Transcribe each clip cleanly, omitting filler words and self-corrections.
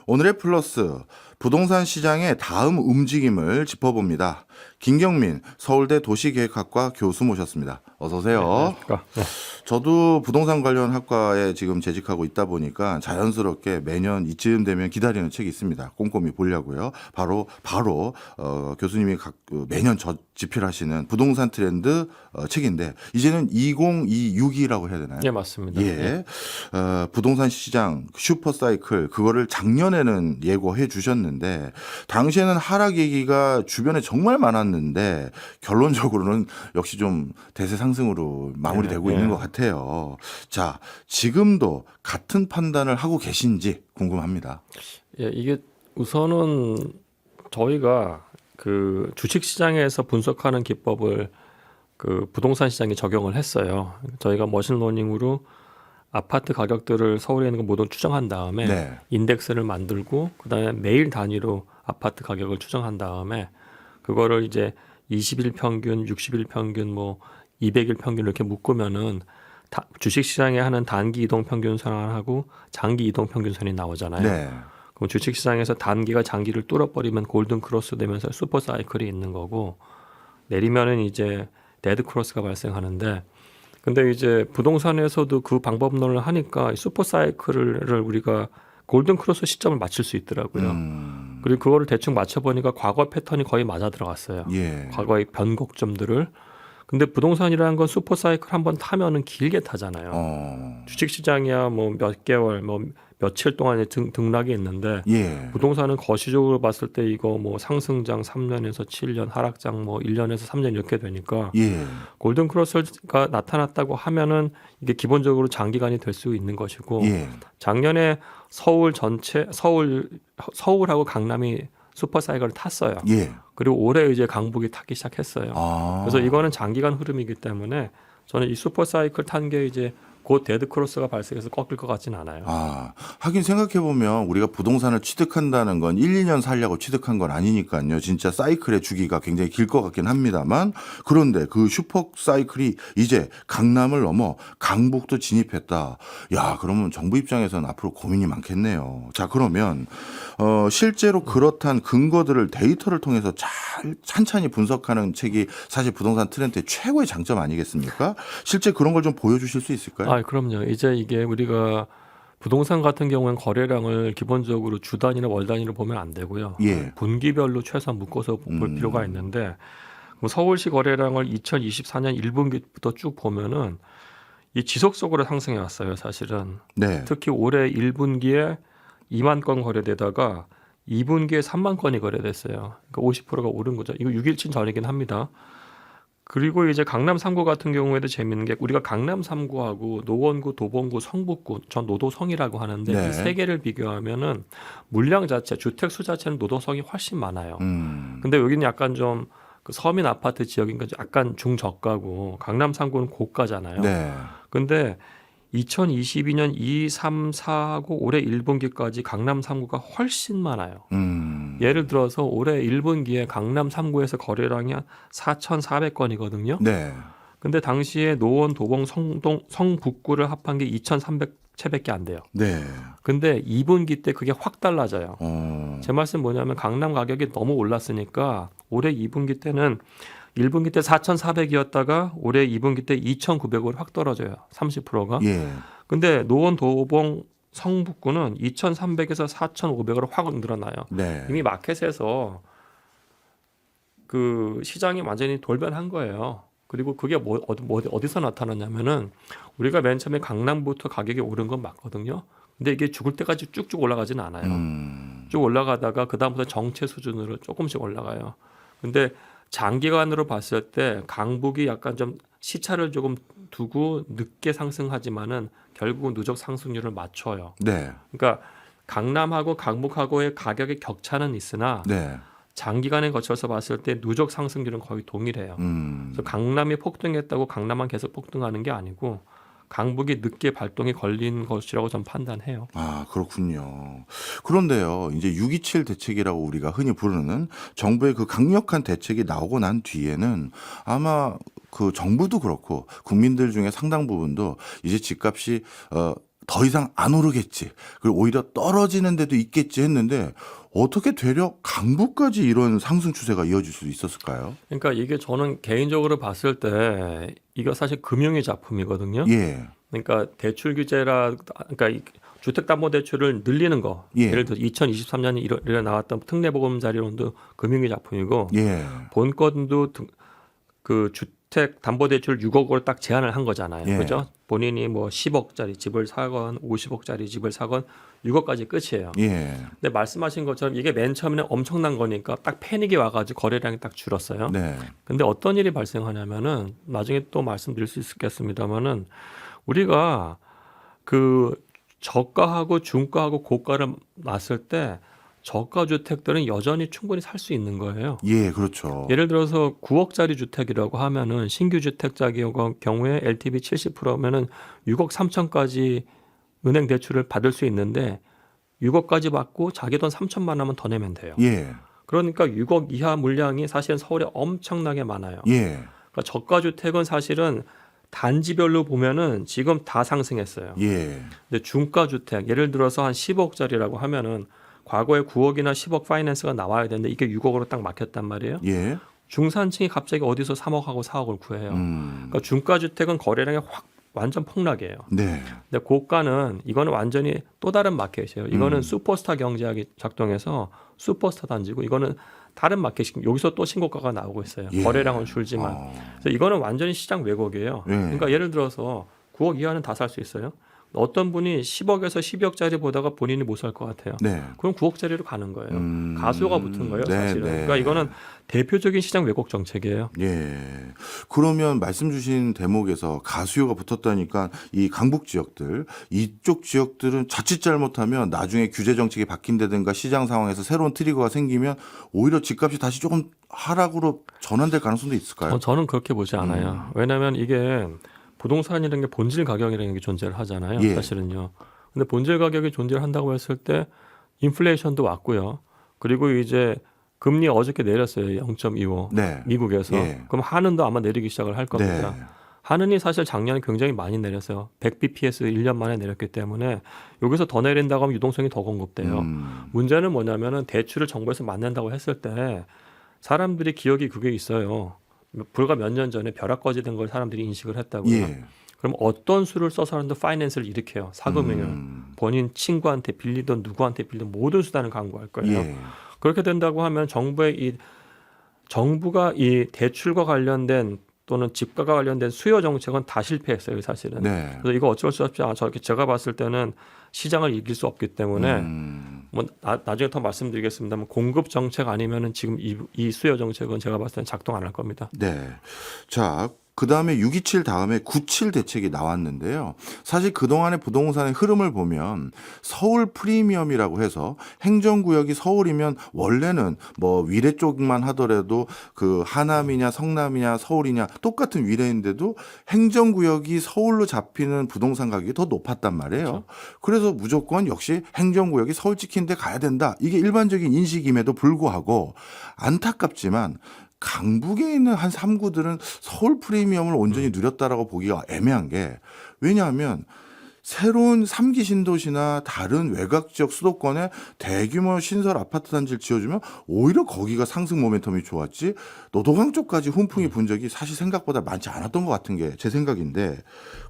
오늘의 플러스 부동산 시장의 다음 움직임을 짚어봅니다. 김경민 서울대 도시계획학과 교수 모셨습니다. 어서 오세요. 네. 저도 부동산 관련 학과에 지금 재직하고 있다 보니까 자연스럽게 매년 이쯤 되면 기다리는 책이 있습니다. 꼼꼼히 보려고요. 바로 교수님이 매년 집필하시는 부동산 트렌드 책인데 이제는 2026이라고 해야 되나요? 네, 맞습니다. 예. 부동산 시장 슈퍼 사이클 그거를 작년에는 예고해 주셨는데 당시에는 하락 얘기가 주변에 정말 많았는데 결론적으로는 역시 좀 대세 상승으로 마무리되고 있는 것 같아요. 자, 지금도 같은 판단을 하고 계신지 궁금합니다. 예, 이게 우선은 저희가 그 주식 시장에서 분석하는 기법을 그 부동산 시장에 적용을 했어요. 저희가 머신러닝으로 아파트 가격들을 서울에 있는 거 모두 추정한 다음에 인덱스를 만들고 그다음에 매일 단위로 아파트 가격을 추정한 다음에 그거를 이제 20일 평균, 60일 평균, 뭐 200일 평균 이렇게 묶으면은 주식 시장에 하는 단기 이동 평균선하고 장기 이동 평균선이 나오잖아요. 네. 그럼 주식 시장에서 단기가 장기를 뚫어버리면 골든 크로스 되면서 슈퍼 사이클이 있는 거고 내리면은 이제 데드 크로스가 발생하는데 근데 이제 부동산에서도 그 방법론을 하니까 슈퍼 사이클을 우리가 골든 크로스 시점을 맞출 수 있더라고요. 그리고 그거를 대충 맞춰보니까 과거 패턴이 거의 맞아 들어갔어요. 과거의 변곡점들을. 근데 부동산이라는 건 슈퍼 사이클 한번 타면은 길게 타잖아요. 주식 시장이야 뭐 몇 개월, 뭐 며칠 동안의 등락이 있는데 부동산은 거시적으로 봤을 때 이거 뭐 상승장 3년에서 7년, 하락장 뭐 1년에서 3년 이렇게 되니까 골든 크로스가 나타났다고 하면은 이게 기본적으로 장기간이 될 수 있는 것이고 작년에 서울하고 강남이 슈퍼 사이클을 탔어요. 그리고 올해 이제 강북이 타기 시작했어요. 그래서 이거는 장기간 흐름이기 때문에 저는 이 슈퍼 사이클 탄 게 이제 곧 데드 크로스가 발생해서 꺾일 것 같지는 않아요. 하긴 생각해 보면 우리가 부동산을 취득한다는 건 1, 2년 살려고 취득한 건 아니니까요. 진짜 사이클의 주기가 굉장히 길 것 같긴 합니다만 그런데 그 슈퍼 사이클이 이제 강남을 넘어 강북도 진입했다. 야, 그러면 정부 입장에서는 앞으로 고민이 많겠네요. 자, 그러면 실제로 그렇단 근거들을 데이터를 통해서 찬찬히 분석하는 책이 사실 부동산 트렌드의 최고의 장점 아니겠습니까? 실제 그런 걸 좀 보여주실 수 있을까요? 그럼요. 이제 이게 우리가 부동산 같은 경우는 거래량을 기본적으로 주 단위나 월 단위로 보면 안 되고요. 분기별로 최소한 묶어서 볼 필요가 있는데 서울시 거래량을 2024년 1분기부터 쭉 보면은 이 지속적으로 상승해 왔어요, 사실은. 특히 올해 1분기에 2만 건 거래되다가 2분기에 3만 건이 거래됐어요. 그러니까 50%가 오른 거죠. 이거 6일치 전이긴 합니다. 그리고 이제 강남 3구 같은 경우에도 재밌는 게 우리가 강남 3구하고 노원구, 도봉구, 성북구, 전 노도성이라고 하는데 이 세 개를 비교하면은 물량 자체, 주택 수 자체는 노도성이 훨씬 많아요. 근데 여기는 약간 좀 그 서민 아파트 지역이니까 약간 중저가고 강남 3구는 고가잖아요. 근데 2022년 2, 3, 4하고 올해 1분기까지 강남 3구가 훨씬 많아요. 예를 들어서 올해 1분기에 강남 3구에서 거래량이 한 4,400건이거든요. 근데 당시에 노원, 도봉, 성북구를 합한 게 2,300채밖에 안 돼요. 근데 2분기 때 그게 확 달라져요. 제 말씀 뭐냐면 강남 가격이 너무 올랐으니까 올해 2분기 때는 1분기 때 4,400이었다가 올해 2분기 때 2,900으로 확 떨어져요. 30%가. 근데 노원, 도봉, 성북구는 2,300에서 4,500으로 확 늘어나요. 이미 마켓에서 그 시장이 완전히 돌변한 거예요. 그리고 그게 어디서 나타났냐면은 우리가 맨 처음에 강남부터 가격이 오른 건 맞거든요. 근데 이게 죽을 때까지 쭉쭉 올라가지는 않아요. 쭉 올라가다가 그다음부터 정체 수준으로 조금씩 올라가요. 근데 장기간으로 봤을 때 강북이 약간 좀 시차를 조금 두고 늦게 상승하지만은 결국은 누적 상승률을 맞춰요. 그러니까 강남하고 강북하고의 가격의 격차는 있으나 장기간에 거쳐서 봤을 때 누적 상승률은 거의 동일해요. 그래서 강남이 폭등했다고 강남만 계속 폭등하는 게 아니고 강북이 늦게 발동이 걸린 것이라고 저는 판단해요. 그렇군요. 그런데요, 이제 6.27 대책이라고 우리가 흔히 부르는 정부의 그 강력한 대책이 나오고 난 뒤에는 아마 그 정부도 그렇고 국민들 중에 상당 부분도 이제 집값이 더 이상 안 오르겠지. 그리고 오히려 떨어지는 데도 있겠지 했는데 어떻게 되려 강북까지 이런 상승 추세가 이어질 수 있었을까요? 그러니까 이게 저는 개인적으로 봤을 때 이거 사실 금융의 작품이거든요. 예. 그러니까 대출 규제라 그러니까 이 주택담보대출을 늘리는 거. 예. 예를 들어 2023년에 일어 나왔던 특례보금자리론도 금융의 작품이고 예. 본건도 그 주택담보대출 6억을 딱 제한을 한 거잖아요. 예. 그죠? 본인이 뭐 10억짜리 집을 사건 50억짜리 집을 사건 6억까지 끝이에요. 예. 근데 말씀하신 것처럼 이게 맨 처음에는 엄청난 거니까 딱 패닉이 와가지고 거래량이 딱 줄었어요. 네. 근데 어떤 일이 발생하냐면은 나중에 또 말씀드릴 수 있겠습니다만은 우리가 그 저가하고 중가하고 고가를 놨을 때 저가 주택들은 여전히 충분히 살 수 있는 거예요. 예, 그렇죠. 예를 들어서 9억짜리 주택이라고 하면은 신규 주택자의 경우에 LTV 70%면은 6억 3천까지 은행 대출을 받을 수 있는데 6억까지 받고 자기 돈 3천만 원만 더 내면 돼요. 예. 그러니까 6억 이하 물량이 사실은 서울에 엄청나게 많아요. 예. 그러니까 저가 주택은 사실은 단지별로 보면은 지금 다 상승했어요. 예. 근데 중가 주택 예를 들어서 한 10억짜리라고 하면은 과거에 9억이나 10억 파이낸스가 나와야 되는데 이게 6억으로 딱 막혔단 말이에요. 예. 중산층이 갑자기 어디서 3억하고 4억을 구해요. 그러니까 중가 주택은 거래량이 확 완전 폭락이에요. 네. 근데 고가는 이거는 완전히 또 다른 마켓이에요. 이거는 슈퍼스타 경제학이 작동해서 슈퍼스타 단지고 이거는 다른 마켓이 여기서 또 신고가가 나오고 있어요. 예. 거래량은 줄지만. 그래서 이거는 완전히 시장 왜곡이에요. 예. 그러니까 예를 들어서 9억 이하는 다 살 수 있어요. 어떤 분이 10억에서 12억짜리 보다가 본인이 못 살 것 같아요. 네. 그럼 9억짜리로 가는 거예요. 가수요가 붙은 거예요, 네, 사실은. 네. 그러니까 이거는 대표적인 시장 왜곡 정책이에요. 예. 그러면 말씀 주신 대목에서 가수요가 붙었다니까 이 강북 지역들, 이쪽 지역들은 자칫 잘못하면 나중에 규제 정책이 바뀐다든가 시장 상황에서 새로운 트리거가 생기면 오히려 집값이 다시 조금 하락으로 전환될 가능성도 있을까요? 저는 그렇게 보지 않아요. 왜냐하면 이게 부동산이라는 게 본질 가격이라는 게 존재를 하잖아요. 예. 사실은요. 근데 본질 가격이 존재를 한다고 했을 때 인플레이션도 왔고요. 그리고 이제 금리 어저께 내렸어요. 0.25 네. 미국에서. 예. 그럼 한은도 아마 내리기 시작을 할 겁니다. 네. 한은이 사실 작년에 굉장히 많이 내렸어요. 100bps 1년 만에 내렸기 때문에 여기서 더 내린다고 하면 유동성이 더 공급돼요. 문제는 뭐냐면은 대출을 정부에서 맞는다고 했을 때 사람들이 기억이 그게 있어요. 불과 몇 년 전에 벼락거지 된 걸 사람들이 인식을 했다고요. 예. 그럼 어떤 수를 써서라도 파이낸스를 일으켜요. 사금융을. 본인 친구한테 빌리든 누구한테 빌리든 모든 수단을 강구할 거예요. 예. 그렇게 된다고 하면 정부가 이 대출과 관련된 또는 집가가 관련된 수요 정책은 다 실패했어요, 사실은. 네. 그래서 이거 어쩔 수 없이 저렇게 제가 봤을 때는 시장을 이길 수 없기 때문에 뭐 나중에 더 말씀드리겠습니다만 공급 정책 아니면은 지금 이 수요 정책은 제가 봤을 때는 작동 안 할 겁니다. 네. 자, 그 다음에 627 다음에 97 대책이 나왔는데요. 사실 그동안의 부동산의 흐름을 보면 서울 프리미엄이라고 해서 행정구역이 서울이면 원래는 뭐 위례 쪽만 하더라도 그 하남이냐 성남이냐 서울이냐 똑같은 위례인데도 행정구역이 서울로 잡히는 부동산 가격이 더 높았단 말이에요. 그렇죠. 그래서 무조건 역시 행정구역이 서울 찍힌데 가야 된다. 이게 일반적인 인식임에도 불구하고 안타깝지만 강북에 있는 한 3구들은 서울 프리미엄을 온전히 누렸다라고 보기가 애매한 게 왜냐하면 새로운 3기 신도시나 다른 외곽 지역 수도권에 대규모 신설 아파트 단지를 지어주면 오히려 거기가 상승 모멘텀이 좋았지 노도강 쪽까지 훈풍이 분 적이 사실 생각보다 많지 않았던 것 같은 게 제 생각인데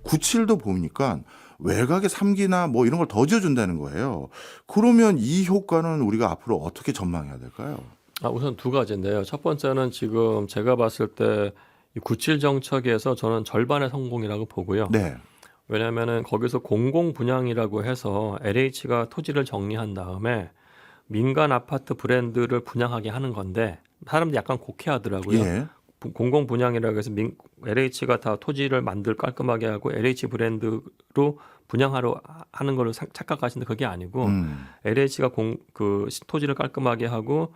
97도 보니까 외곽에 3기나 뭐 이런 걸 더 지어준다는 거예요. 그러면 이 효과는 우리가 앞으로 어떻게 전망해야 될까요? 우선 두 가지인데요. 첫 번째는 지금 제가 봤을 때 97 정책에서 저는 절반의 성공이라고 보고요. 네. 왜냐하면은 거기서 공공 분양이라고 해서 LH가 토지를 정리한 다음에 민간 아파트 브랜드를 분양하게 하는 건데 사람들이 약간 곡해하더라고요. 예. 공공 분양이라고 해서 LH가 다 토지를 깔끔하게 하고 LH 브랜드로 분양하러 하는 걸로 착각하시는데 그게 아니고 LH가 그 토지를 깔끔하게 하고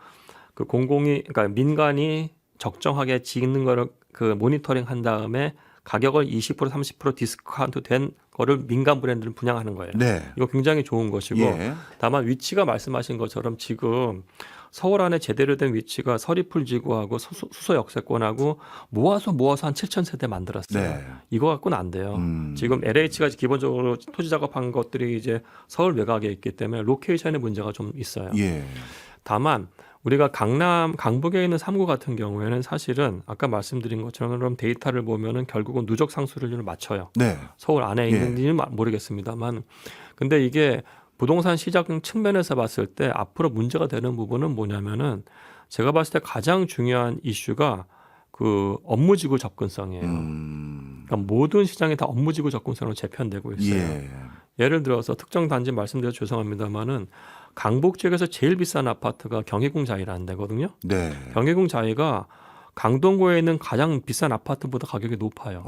그 그러니까 민간이 적정하게 짓는 거를 그 모니터링 한 다음에 가격을 20% 30% 디스카운트 된 거를 민간 브랜드를 분양하는 거예요. 네. 이거 굉장히 좋은 것이고 예. 다만 위치가 말씀하신 것처럼 지금 서울 안에 제대로 된 위치가 서리풀 지구하고 수서 역세권하고 모아서 한 7천 세대 만들었어요. 네. 이거 갖고는 안 돼요. 지금 LH가 기본적으로 토지 작업한 것들이 이제 서울 외곽에 있기 때문에 로케이션의 문제가 좀 있어요. 예. 다만 우리가 강북에 있는 3구 같은 경우에는 사실은 아까 말씀드린 것처럼 데이터를 보면은 결국은 누적 상수를 맞춰요. 네. 서울 안에 있는지는 모르겠습니다만, 근데 이게 부동산 시장 측면에서 봤을 때 앞으로 문제가 되는 부분은 뭐냐면은 제가 봤을 때 가장 중요한 이슈가 그 업무지구 접근성이에요. 그러니까 모든 시장이 다 업무지구 접근성으로 재편되고 있어요. 예. 예를 들어서 특정 단지 말씀드려서 죄송합니다만은 강북 지역에서 제일 비싼 아파트가 경희궁자이라는 데거든요. 네. 경희궁자이가 강동구에 있는 가장 비싼 아파트보다 가격이 높아요.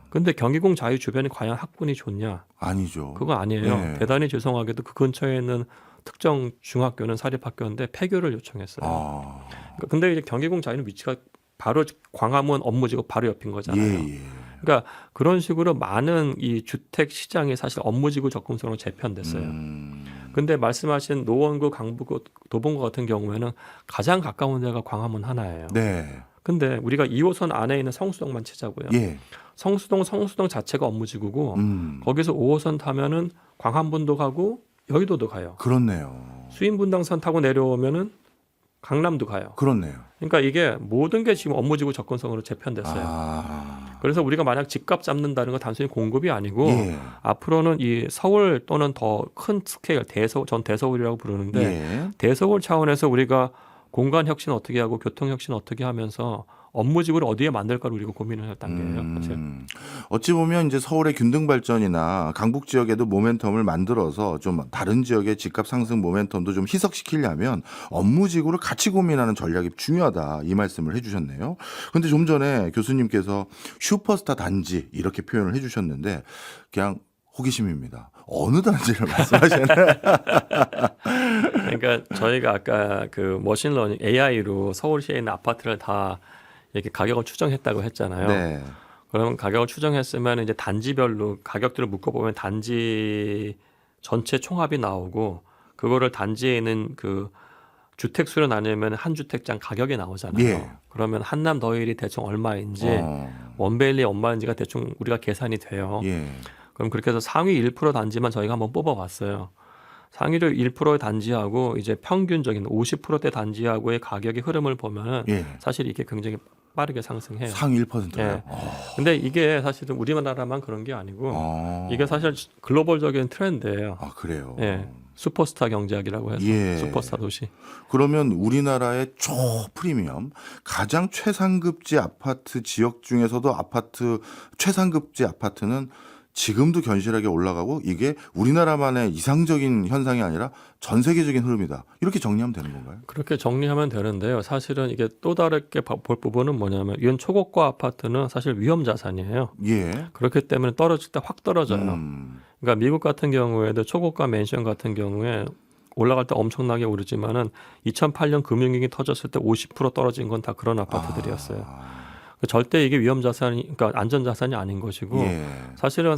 근데 경희궁자이 주변에 과연 학군이 좋냐? 아니죠. 그거 아니에요. 네. 대단히 죄송하게도 그 근처에 있는 특정 중학교는 사립학교인데 폐교를 요청했어요. 근데 이제 경희궁자이는 위치가 바로 광화문 업무지구 바로 옆인 거잖아요. 예. 그러니까 그런 식으로 많은 이 주택 시장이 사실 업무지구 접근성으로 재편됐어요. 근데 말씀하신 노원구, 강북구, 도봉구 같은 경우에는 가장 가까운 데가 광화문 하나예요. 네. 근데 우리가 2호선 안에 있는 성수동만 치자고요. 예. 성수동 자체가 업무지구고 거기서 5호선 타면은 광안분도 가고 여의도도 가요. 그렇네요. 수인분당선 타고 내려오면은 강남도 가요. 그렇네요. 그러니까 이게 모든 게 지금 업무지구 접근성으로 재편됐어요. 그래서 우리가 만약 집값 잡는다는 건 단순히 공급이 아니고 예. 앞으로는 이 서울 또는 더 큰 스케일 전 대서울이라고 부르는데 예. 대서울 차원에서 우리가 공간 혁신 어떻게 하고 교통 혁신 어떻게 하면서 업무지구를 어디에 만들까를 우리가 고민을 할 단계예요. 사실. 어찌 보면 이제 서울의 균등 발전이나 강북 지역에도 모멘텀을 만들어서 좀 다른 지역의 집값 상승 모멘텀도 좀 희석시키려면 업무지구를 같이 고민하는 전략이 중요하다 이 말씀을 해주셨네요. 그런데 좀 전에 교수님께서 슈퍼스타 단지 이렇게 표현을 해주셨는데 그냥 호기심입니다. 어느 단지를 말씀하시나요? 그러니까 저희가 아까 그 머신러닝 AI로 서울시에 있는 아파트를 다 이렇게 가격을 추정했다고 했잖아요. 네. 그러면 가격을 추정했으면 이제 단지별로 가격들을 묶어보면 단지 전체 총합이 나오고 그거를 단지에 있는 그 주택 수로 나누면 한 주택장 가격이 나오잖아요. 예. 그러면 한남 더힐이 대충 얼마인지 원베일리 얼마인지가 대충 우리가 계산이 돼요. 예. 그럼 그렇게 해서 상위 1% 단지만 저희가 한번 뽑아봤어요. 상위를 1%의 단지하고 이제 평균적인 50%대 단지하고의 가격의 흐름을 보면은 예. 사실 이게 굉장히 빠르게 상승해요. 상위 1%요? 예. 근데 이게 사실은 우리나라만 그런 게 아니고 이게 사실 글로벌적인 트렌드예요. 아, 그래요? 예. 슈퍼스타 경제학이라고 해서 예. 슈퍼스타 도시. 그러면 우리나라의 초프리미엄 가장 최상급지 아파트 지역 중에서도 최상급지 아파트는 지금도 견실하게 올라가고 이게 우리나라만의 이상적인 현상이 아니라 전 세계적인 흐름이다. 이렇게 정리하면 되는 건가요? 그렇게 정리하면 되는데요. 사실은 이게 또 다르게 볼 부분은 뭐냐면 이런 초고가 아파트는 사실 위험 자산이에요. 예. 그렇기 때문에 떨어질 때 확 떨어져요. 그러니까 미국 같은 경우에도 초고가 맨션 같은 경우에 올라갈 때 엄청나게 오르지만은 2008년 금융위기 터졌을 때 50% 떨어진 건 다 그런 아파트들이었어요. 절대 이게 위험 자산이, 그러니까 안전 자산이 아닌 것이고 예. 사실은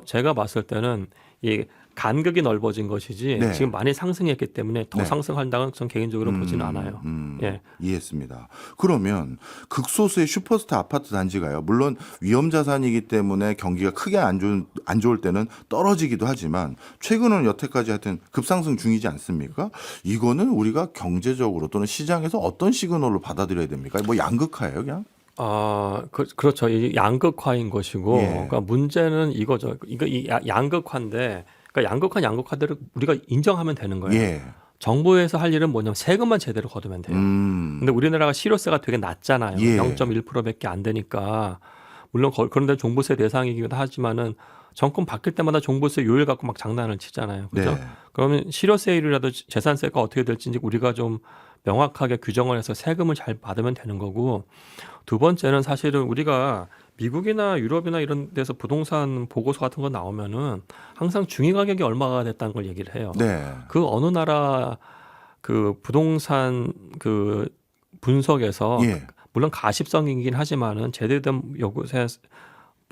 제가 봤을 때는 이 간극이 넓어진 것이지 네. 지금 많이 상승했기 때문에 더 네. 상승한다는 전 개인적으로 보지는 않아요. 예. 이해했습니다. 그러면 극소수의 슈퍼스타 아파트 단지가요. 물론 위험 자산이기 때문에 경기가 크게 안 좋을 때는 떨어지기도 하지만 최근은 여태까지 하여튼 급상승 중이지 않습니까? 이거는 우리가 경제적으로 또는 시장에서 어떤 시그널로 받아들여야 됩니까? 뭐 양극화예요, 그냥? 그렇죠. 이 양극화인 것이고, 예. 그러니까 문제는 이거죠. 이 양극화인데, 그러니까 양극화대로 우리가 인정하면 되는 거예요. 예. 정부에서 할 일은 뭐냐면 세금만 제대로 거두면 돼요. 근데 우리나라가 실효세가 되게 낮잖아요. 예. 0.1%밖에 안 되니까. 물론 그런데 종부세 대상이기도 하지만은 정권 바뀔 때마다 종부세 요율 갖고 막 장난을 치잖아요. 그죠? 네. 그러면 실효세율이라도 재산세가 어떻게 될지 우리가 좀 명확하게 규정을 해서 세금을 잘 받으면 되는 거고, 두 번째는 사실은 우리가 미국이나 유럽이나 이런 데서 부동산 보고서 같은 거 나오면은 항상 중위 가격이 얼마가 됐다는 걸 얘기를 해요. 네. 그 어느 나라 그 부동산 그 분석에서 예. 물론 가십성이긴 하지만은 제대로 된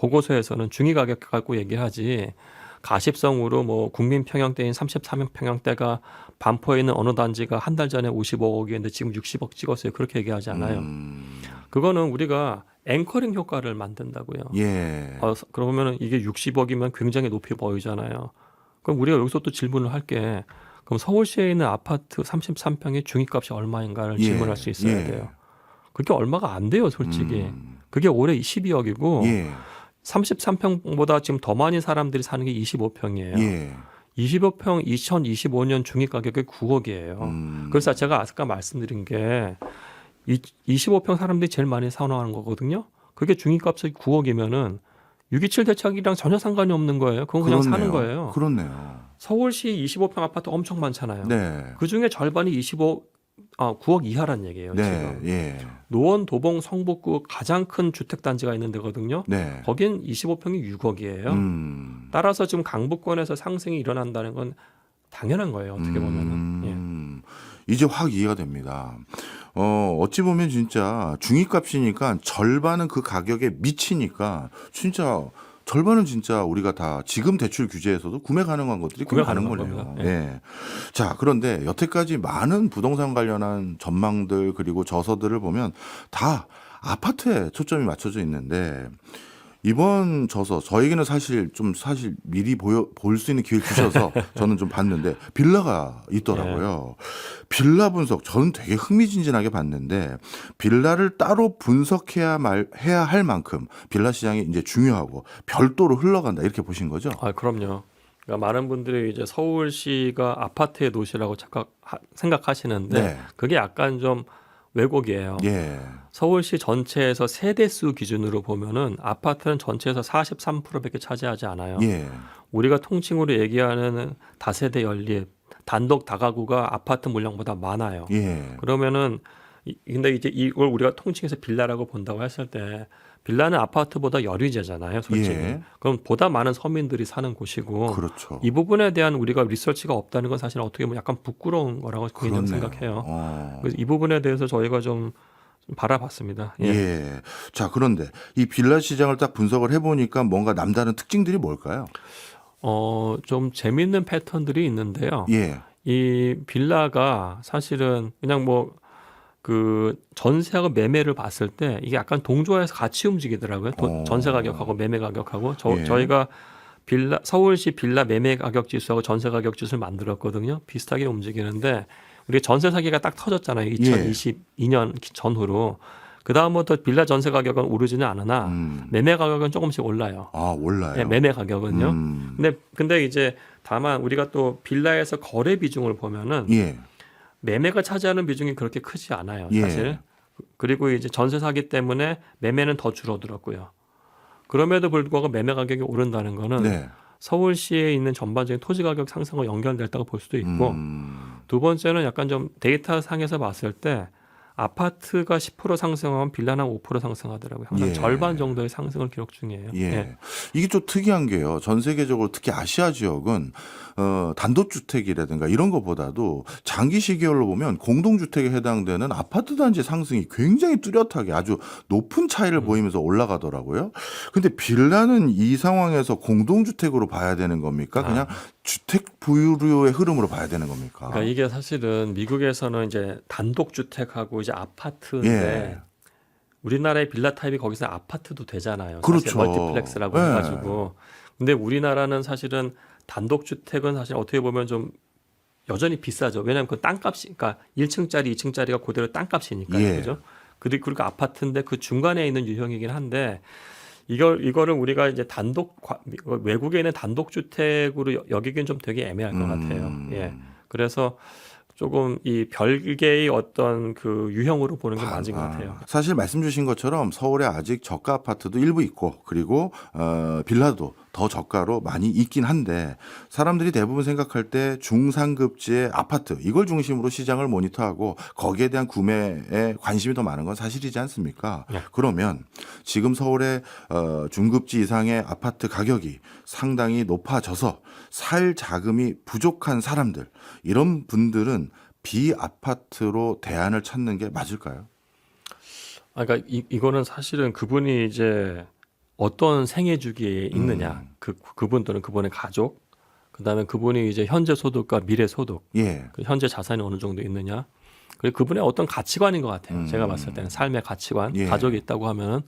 보고서에서는 중위 가격 갖고 얘기하지 가십성으로 뭐 국민 평형대인 33명 평형대가 반포에 있는 어느 단지가 한 달 전에 55억이었는데 지금 60억 찍었어요. 그렇게 얘기하지 않아요. 그거는 우리가 앵커링 효과를 만든다고요. 예. 그러면은 이게 60억이면 굉장히 높이 보이잖아요. 그럼 우리가 여기서 또 질문을 할게. 그럼 서울시에 있는 아파트 33평의 중위값이 얼마인가를 예. 질문할 수 있어야 예. 돼요. 그게 얼마가 안 돼요, 솔직히. 그게 올해 12억이고 예. 33평보다 지금 더 많은 사람들이 사는 게 25평이에요. 예. 25평 2025년 중위 가격이 9억이에요. 그래서 제가 아까 말씀드린 게 25평 사람들이 제일 많이 선호하는 거거든요. 그게 중위값이 9억이면은 627 대책이랑 전혀 상관이 없는 거예요. 그건 그냥 그렇네요. 사는 거예요. 그렇네요. 서울시 25평 아파트 엄청 많잖아요. 네. 그 중에 절반이 9억 이하란 얘기예요. 네. 지금. 예. 노원, 도봉, 성북구 가장 큰 주택 단지가 있는 데거든요. 네. 거긴 25평이 6억이에요. 따라서 지금 강북권에서 상승이 일어난다는 건 당연한 거예요. 어떻게 보면은. 이제 확 이해가 됩니다. 어찌 보면 진짜 중위값이니까 절반은 그 가격에 미치니까 진짜 절반은 진짜 우리가 다 지금 대출 규제에서도 구매 가능한 것들이 구매 가능한 거네요. 예. 예. 자, 그런데 여태까지 많은 부동산 관련한 전망들 그리고 저서들을 보면 다 아파트에 초점이 맞춰져 있는데 이번 저서 저에게는 사실 미리 볼 수 있는 기회를 주셔서 저는 좀 봤는데 빌라가 있더라고요. 빌라 분석 저는 되게 흥미진진하게 봤는데 빌라를 따로 해야 할 만큼 빌라 시장이 이제 중요하고 별도로 흘러간다 이렇게 보신 거죠? 아, 그럼요. 그러니까 많은 분들이 이제 서울시가 아파트의 도시라고 생각하시는데 네. 그게 약간 좀 왜곡이에요. 예. 서울시 전체에서 세대수 기준으로 보면은 아파트는 전체에서 43%밖에 차지하지 않아요. 예. 우리가 통칭으로 얘기하는 다세대 연립, 단독 다가구가 아파트 물량보다 많아요. 예. 그러면은 근데 이제 이걸 우리가 통칭해서 빌라라고 본다고 했을 때 빌라는 아파트보다 여류재잖아요, 솔직히. 예. 그럼 보다 많은 서민들이 사는 곳이고 그렇죠. 이 부분에 대한 우리가 리서치가 없다는 건 사실 어떻게 보면 약간 부끄러운 거라고 개인적으로 그렇네요. 생각해요. 그래서 이 부분에 대해서 저희가 좀 바라봤습니다. 예. 예. 자, 그런데 이 빌라 시장을 딱 분석을 해보니까 뭔가 남다른 특징들이 뭘까요? 좀 재밌는 패턴들이 있는데요. 예. 이 빌라가 사실은 그냥 뭐 그 전세하고 매매를 봤을 때 이게 약간 동조해서 같이 움직이더라고요. 전세 가격하고 매매 가격하고 예. 저희가 서울시 빌라 매매 가격 지수하고 전세 가격 지수를 만들었거든요. 비슷하게 움직이는데 우리 전세 사기가 딱 터졌잖아요. 2022년 전후로. 그 다음부터 빌라 전세 가격은 오르지는 않으나 매매 가격은 조금씩 올라요. 아, 올라요. 네, 매매 가격은요. 근데 이제 다만 우리가 또 빌라에서 거래 비중을 보면은 예. 매매가 차지하는 비중이 그렇게 크지 않아요, 예. 사실. 그리고 이제 전세 사기 때문에 매매는 더 줄어들었고요. 그럼에도 불구하고 매매 가격이 오른다는 거는 네. 서울시에 있는 전반적인 토지 가격 상승과 연결됐다고 볼 수도 있고 두 번째는 약간 좀 데이터 상에서 봤을 때 아파트가 10% 상승하면 빌라는 5% 상승하더라고요. 항상 예. 절반 정도의 상승을 기록 중이에요. 예. 예. 이게 좀 특이한 게요. 전 세계적으로 특히 아시아 지역은 단독주택이라든가 이런 것보다도 장기 시계열로 보면 공동주택에 해당되는 아파트 단지 상승이 굉장히 뚜렷하게 아주 높은 차이를 보이면서 올라가더라고요. 근데 빌라는 이 상황에서 공동주택으로 봐야 되는 겁니까? 그냥 주택 부유류의 흐름으로 봐야 되는 겁니까? 그러니까 이게 사실은 미국에서는 이제 단독주택하고 이제 아파트인데 예. 우리나라의 빌라 타입이 거기서 아파트도 되잖아요. 그렇죠. 사실 멀티플렉스라고 예. 해가지고. 근데 우리나라는 사실은 단독주택은 사실 어떻게 보면 좀 여전히 비싸죠. 왜냐하면 그 땅값이, 그러니까 1층짜리, 2층짜리가 그대로 땅값이니까요. 예. 그죠? 그리고 아파트인데 그 중간에 있는 유형이긴 한데 이거를 우리가 이제 외국에 있는 단독주택으로 여기기는 좀 되게 애매할 것 같아요. 예. 그래서 조금 이 별개의 어떤 그 유형으로 보는 게 맞은 것 같아요. 사실 말씀 주신 것처럼 서울에 아직 저가 아파트도 일부 있고 그리고 빌라도 더 저가로 많이 있긴 한데 사람들이 대부분 생각할 때 중상급지의 아파트 이걸 중심으로 시장을 모니터하고 거기에 대한 구매에 관심이 더 많은 건 사실이지 않습니까? 네. 그러면 지금 서울의 중급지 이상의 아파트 가격이 상당히 높아져서 살 자금이 부족한 사람들 이런 분들은 비아파트로 대안을 찾는 게 맞을까요? 그러니까 이거는 사실은 그분이 이제 어떤 생애 주기에 있느냐, 그분 또는 그분의 가족, 그다음에 그분이 이제 현재 소득과 미래 소득, 예. 그 현재 자산이 어느 정도 있느냐, 그리고 그분의 어떤 가치관인 것 같아요. 제가 봤을 때는 삶의 가치관, 예. 가족이 있다고 하면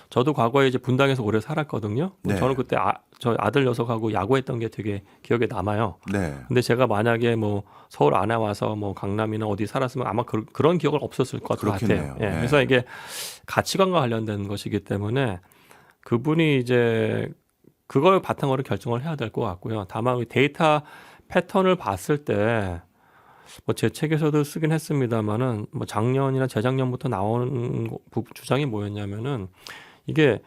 저도 과거에 이제 분당에서 오래 살았거든요. 네. 저는 그때 저 아들 녀석하고 야구했던 게 되게 기억에 남아요. 네. 근데 제가 만약에 뭐 서울 안에 와서 뭐 강남이나 어디 살았으면 아마 그런 기억은 없었을 것 그렇겠네요. 같아요. 예. 네. 그래서 이게 가치관과 관련된 것이기 때문에 그분이 이제 그걸 바탕으로 결정을 해야 될 것 같고요. 다만 데이터 패턴을 봤을 때 뭐 제 책에서도 쓰긴 했습니다만은 뭐 작년이나 재작년부터 나오는 주장이 뭐였냐면은 이게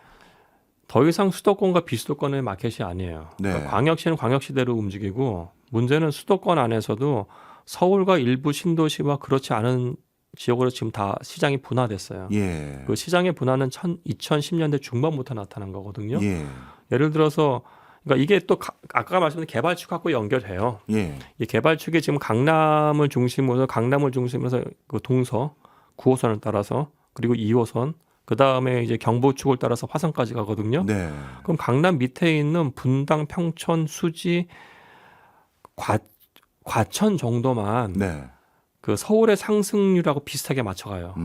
더 이상 수도권과 비수도권의 마켓이 아니에요. 네. 그러니까 광역시는 광역시대로 움직이고 문제는 수도권 안에서도 서울과 일부 신도시와 그렇지 않은 지역으로 지금 다 시장이 분화됐어요. 예. 그 시장의 분화는 2010년대 중반부터 나타난 거거든요. 예. 예를 들어서 그러니까 이게 또 아까 말씀드린 개발축하고 연결해요. 예. 이 개발축이 지금 강남을 중심으로 그 동서 9호선을 따라서 그리고 2호선 그 다음에 이제 경부축을 따라서 화성까지 가거든요. 네. 그럼 강남 밑에 있는 분당, 평촌, 수지, 과천 정도만 네. 그 서울의 상승률하고 비슷하게 맞춰가요.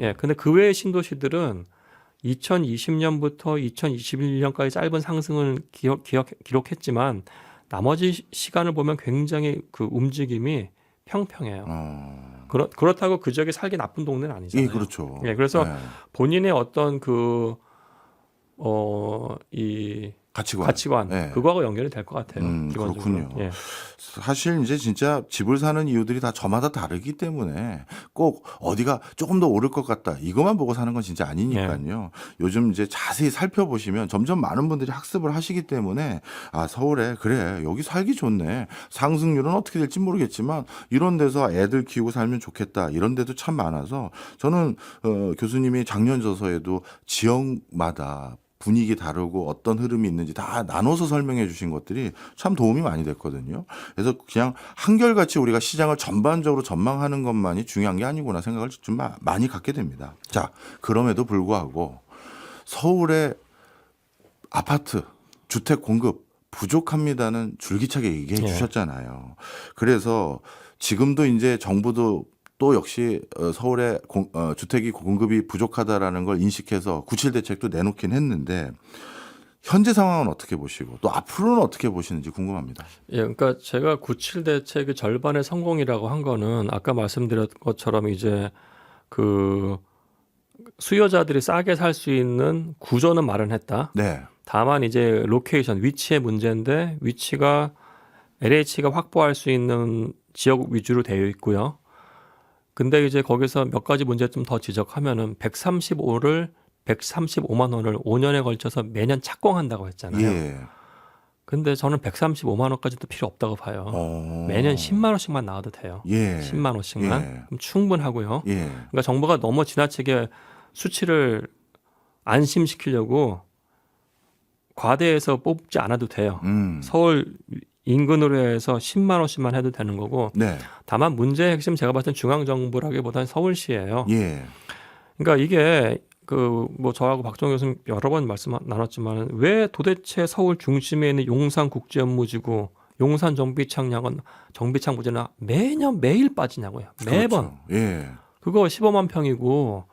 예, 근데 그 외의 신도시들은 2020년부터 2021년까지 짧은 상승을 기록했지만 나머지 시간을 보면 굉장히 그 움직임이 평평해요. 그렇다고 그 지역에 살기 나쁜 동네는 아니잖아요. 예, 그렇죠. 예, 그래서 네. 본인의 어떤 이 가치관 네. 그거하고 연결이 될 것 같아요. 기본적으로. 그렇군요. 예. 사실 이제 진짜 집을 사는 이유들이 다 저마다 다르기 때문에 꼭 어디가 조금 더 오를 것 같다 이것만 보고 사는 건 진짜 아니니까요. 요즘 이제 자세히 살펴보시면 점점 많은 분들이 학습을 하시기 때문에 아 서울에 그래 여기 살기 좋네 상승률은 어떻게 될지 모르겠지만 이런 데서 애들 키우고 살면 좋겠다 이런 데도 참 많아서 저는 교수님이 작년 저서에도 지역마다 분위기 다르고 어떤 흐름이 있는지 다 나눠서 설명해 주신 것들이 참 도움이 많이 됐거든요. 그래서 그냥 한결같이 우리가 시장을 전반적으로 전망하는 것만이 중요한 게 아니구나 생각을 좀 많이 갖게 됩니다. 자, 그럼에도 불구하고 서울의 아파트, 주택 공급 부족합니다는 줄기차게 얘기해 주셨잖아요. 그래서 지금도 이제 정부도 또 역시 서울에 주택이 공급이 부족하다라는 걸 인식해서 구칠 대책도 내놓긴 했는데 현재 상황은 어떻게 보시고 또 앞으로는 어떻게 보시는지 궁금합니다. 예, 그러니까 제가 97 대책의 절반의 성공이라고 한 거는 아까 말씀드렸던 것처럼 이제 그 수요자들이 싸게 살 수 있는 구조는 마련했다. 네. 다만 이제 로케이션, 위치의 문제인데 위치가 LH가 확보할 수 있는 지역 위주로 되어 있고요. 근데 이제 거기서 몇 가지 문제점 더 지적하면은 135만 원을 5년에 걸쳐서 매년 착공한다고 했잖아요. 예. 근데 저는 135만 원까지도 필요 없다고 봐요. 매년 10만 원씩만 나와도 돼요. 예. 10만 원씩만. 예. 그럼 충분하고요. 예. 그러니까 정부가 너무 지나치게 수치를 안심시키려고 과대해서 뽑지 않아도 돼요. 서울 인근으로 해서 10만 원씩만 해도 되는 거고. 네. 다만 문제의 핵심 제가 봤을 땐 중앙정부라기보다는 서울시예요. 예. 그러니까 이게 그 뭐 저하고 박정 교수님 여러 번 말씀 나눴지만 왜 도대체 서울 중심에 있는 용산 국제업무지구, 용산 정비창 부지는 매일 빠지냐고요. 매번. 그렇죠. 예. 그거 15만 평이고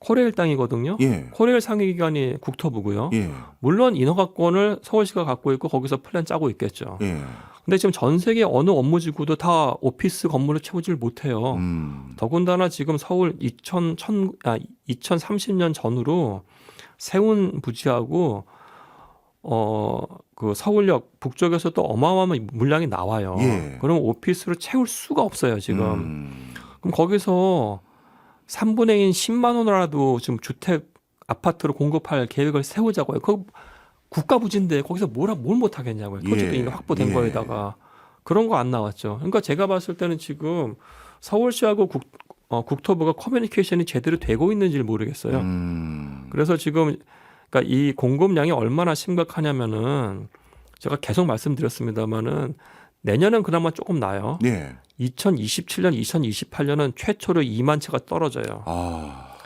코레일 땅이거든요. 예. 코레일 상위 기관이 국토부고요. 예. 물론 인허가권을 서울시가 갖고 있고 거기서 플랜 짜고 있겠죠. 예. 근데 지금 전 세계 어느 업무지구도 다 오피스 건물을 채우질 못해요. 더군다나 지금 서울 2030년 전후로 세운 부지하고 그 서울역 북쪽에서도 어마어마한 물량이 나와요. 예. 그럼 오피스로 채울 수가 없어요, 지금. 그럼 거기서 3분의 1 10만 원이라도 지금 주택 아파트로 공급할 계획을 세우자고요. 그 국가 부지인데 거기서 뭘 못 하겠냐고요. 토지도 이미 확보된 거에다가 그런 거 안 나왔죠. 그러니까 제가 봤을 때는 지금 서울시하고 국토부가 커뮤니케이션이 제대로 되고 있는지를 모르겠어요. 그래서 지금 그러니까 이 공급량이 얼마나 심각하냐면은 제가 계속 말씀드렸습니다마는 내년은 그나마 조금 나아요. 예. 2027년, 2028년은 최초로 2만 채가 떨어져요.